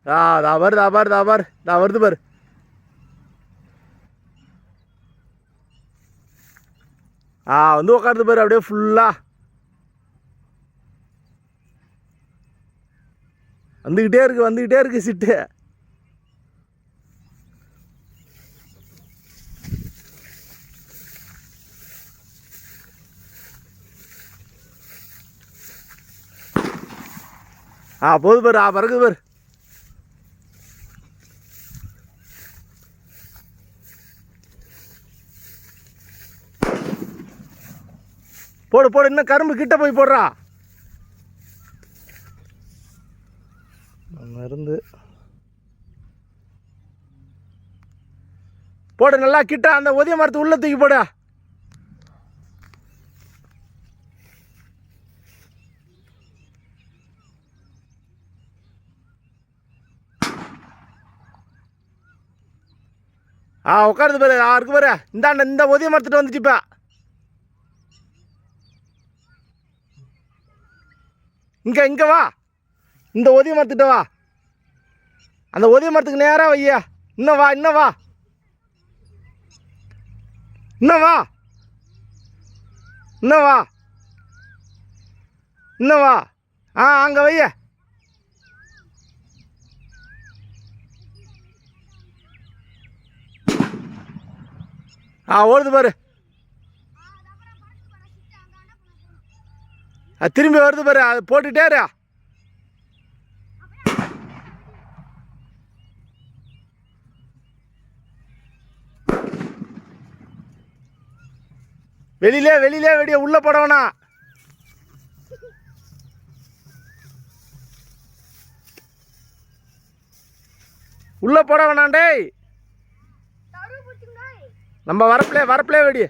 தான் வருது தான் வருது பாரு. வந்து உட்காருது பாரு அப்படியே ஃபுல்லாக வந்துக்கிட்டே இருக்கு சிட்டு. போகுது பாரு. பறக்குது பாரு. போடு இன்னும் கரும்பு கிட்ட போய் போடுறா. மருந்து போடு நல்லா கிட்ட. அந்த ஒதிய மரத்து உள்ள தூக்கி போடு. உட்காருது பாரு. இருக்கு பாரு. இந்த ஒதிய மரத்துட்டு வந்துச்சு. இப்போ இங்கே வா. இந்த ஒதிய மரத்துக்கிட்ட வா. அந்த ஒதிய மரத்துக்கு நேராக வையா. இன்னும் வா இன்னும் வா. அங்கே வைய. ஓடுது பாரு. திரும்பி வருது பாரு. அது போட்டுக்கிட்டே இரு. வெளியிலே வெடிய உள்ள போட வேணாம். உள்ள போட வேணாம் டேய். நம்ம வரப்பிலே வெடி.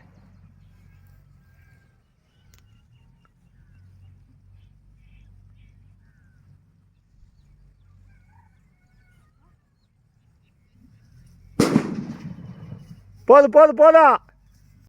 போதும்